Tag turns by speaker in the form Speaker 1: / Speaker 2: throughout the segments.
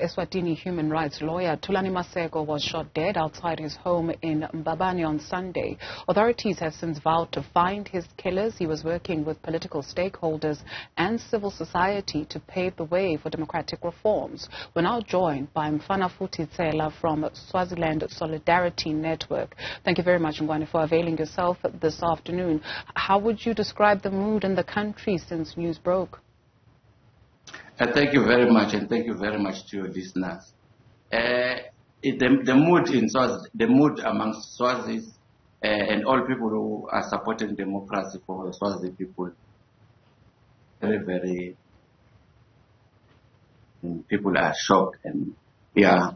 Speaker 1: eSwatini human rights lawyer Thulani Maseko was shot dead outside his home in Mbabane on Sunday. Authorities have since vowed to find his killers. He was working with political stakeholders and civil society to pave the way for democratic reforms. We're now joined by Mfanafuthi Tsela from Swaziland Solidarity Network. Thank you very much, Mbabane, for availing yourself this afternoon. How would you describe the mood in the country since news broke?
Speaker 2: Thank you very much, and thank you very much to your listeners. The mood amongst Swazis and all people who are supporting democracy for the Swazi people, very, people are shocked, and yeah.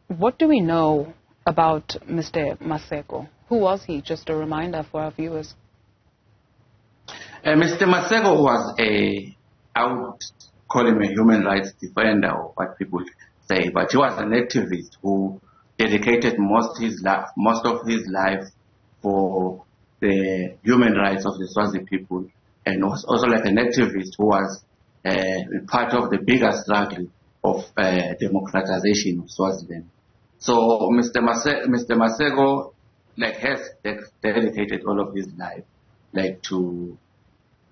Speaker 1: What do we know about Mr. Maseko? Who was he? Just a reminder for our viewers.
Speaker 2: Mr. Maseko was I would call him a human rights defender, or what people say, but he was an activist who dedicated most of his life for the human rights of the Swazi people, and was also like an activist who was part of the bigger struggle of democratization of Swaziland. So Mr. Maseko has dedicated all of his life to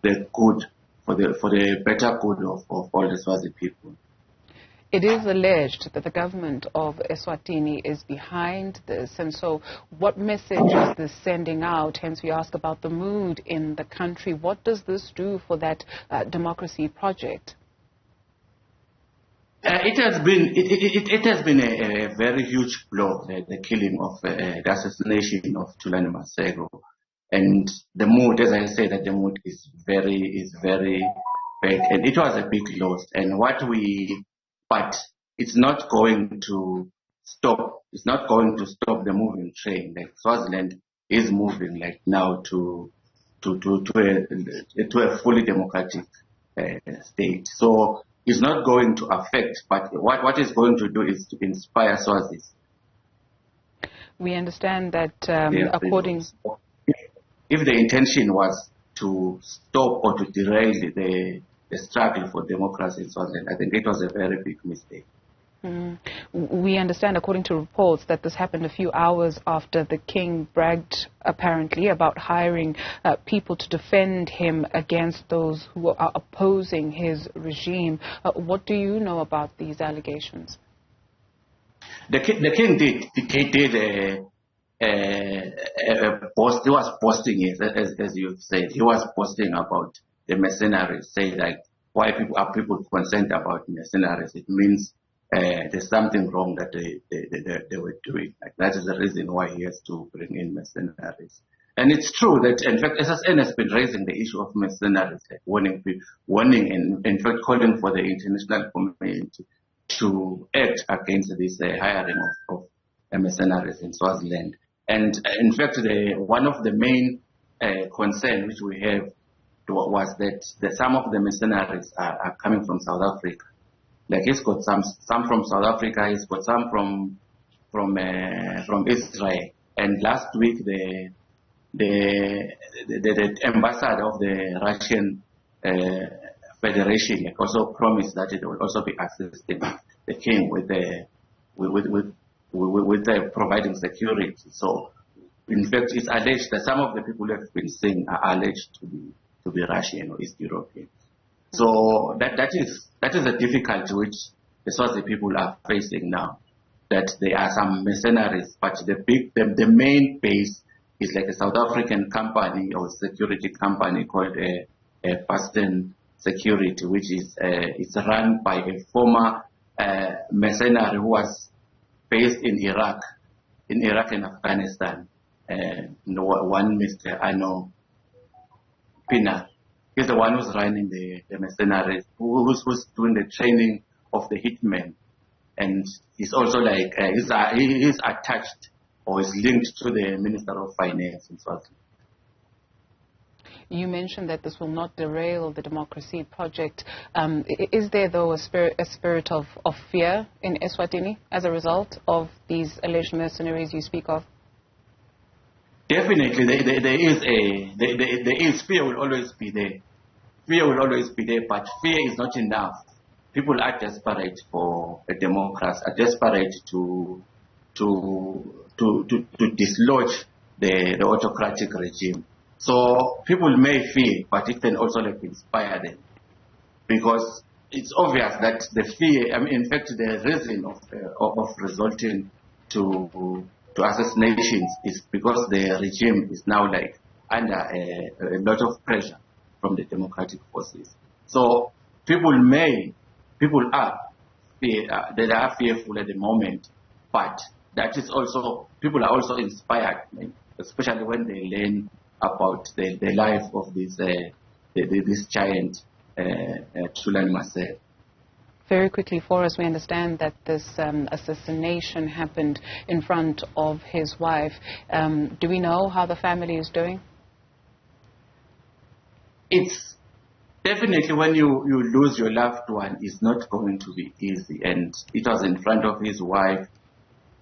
Speaker 2: the good, for the better good of all the Swazi people.
Speaker 1: It is alleged that the government of eSwatini is behind this, and so what message is this sending out? Hence we ask about the mood in the country. What does this do for that democracy project?
Speaker 2: It has been a very huge blow, the killing of the assassination of Thulani Maseko. And the mood, as I said, that the mood is very bad, and it was a big loss. And but it's not going to stop. It's not going to stop the moving train. Swaziland is moving now to a fully democratic state. So it's not going to affect, but what it's going to do is to inspire Swazis.
Speaker 1: We understand that according.
Speaker 2: If the intention was to stop or to derail the struggle for democracy in Swaziland, I think it was a very big mistake.
Speaker 1: We understand, according to reports, that this happened a few hours after the king bragged, apparently, about hiring people to defend him against those who are opposing his regime. What do you know about these allegations?
Speaker 2: The king did post. He was posting, as you said, he was posting about the mercenaries, saying why people concerned about mercenaries? It means there's something wrong that they were doing. That is the reason why he has to bring in mercenaries. And it's true that, in fact, SSN has been raising the issue of mercenaries, warning and, in fact, calling for the international community to act against this hiring of mercenaries in Swaziland. And in fact, one of the main concerns which we have was that some of the mercenaries are coming from South Africa. He's got some from South Africa, he's got some from Israel. And last week, the ambassador of the Russian Federation also promised that it will also be assisting the king with providing security. So, in fact, it's alleged that some of the people who have been seen are alleged to be Russian or East European. So that is a difficulty which the Swazi people are facing now. That there are some mercenaries, but the main base is a South African company or security company called Boston Security, which is it's run by a former mercenary who was based in Iraq and Afghanistan. One Mr. Ano Pina, he's the one who's running the mercenaries, who's doing the training of the hitmen, and he's also he's attached or is linked to the Minister of Finance in Swaziland.
Speaker 1: You mentioned that this will not derail the democracy project. Is there, though, a spirit of fear in eSwatini as a result of these alleged mercenaries you speak of?
Speaker 2: Definitely, there is fear will always be there. Fear will always be there, but fear is not enough. people are desperate for a democracy, are desperate to dislodge the autocratic regime. So people may fear, but it can also like inspire them, because it's obvious that the fear, in fact, the reason of resulting to assassinations is because the regime is now like under a lot of pressure from the democratic forces. So people are fearful at the moment, but that is also, people are also inspired, especially when they learn about the life of this giant, Thulani Maseko.
Speaker 1: Very quickly for us, we understand that this assassination happened in front of his wife. Do we know how the family is doing? It's
Speaker 2: definitely, when you lose your loved one, it's not going to be easy. And it was in front of his wife.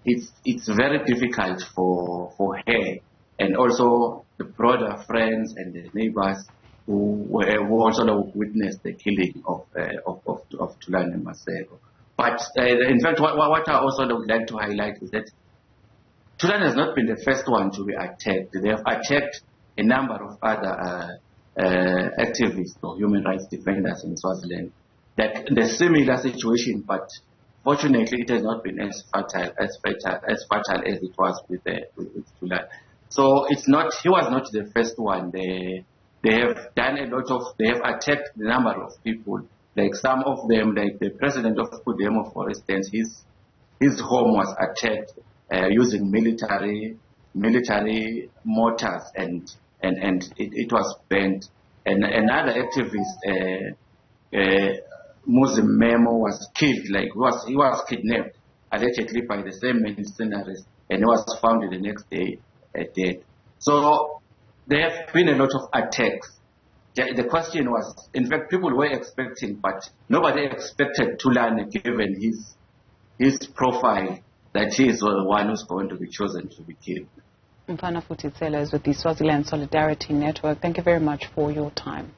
Speaker 2: It's very difficult for her, and also the broader friends and the neighbors who also witnessed the killing of Thulani Maseko. But in fact, what I also would like to highlight is that Thulani has not been the first one to be attacked. They have attacked a number of other activists or human rights defenders in Swaziland. That the similar situation, but fortunately, it has not been as fatal as it was with Thulani. So he was not the first one. They have done a lot of, they have attacked a number of people. Like some of them, like the president of Kudemo, for instance, his home was attacked using military mortars, and it was burnt. And another activist, Muslim Memo, was killed. Like he was kidnapped allegedly by the same mercenaries, and he was found the next day dead. So there have been a lot of attacks. The question was, in fact, people were expecting, but nobody expected Thulani, given his profile, that he is the one who's going to be chosen to be killed.
Speaker 1: Mfanafuthi Tsela is with the Swaziland Solidarity Network. Thank you very much for your time.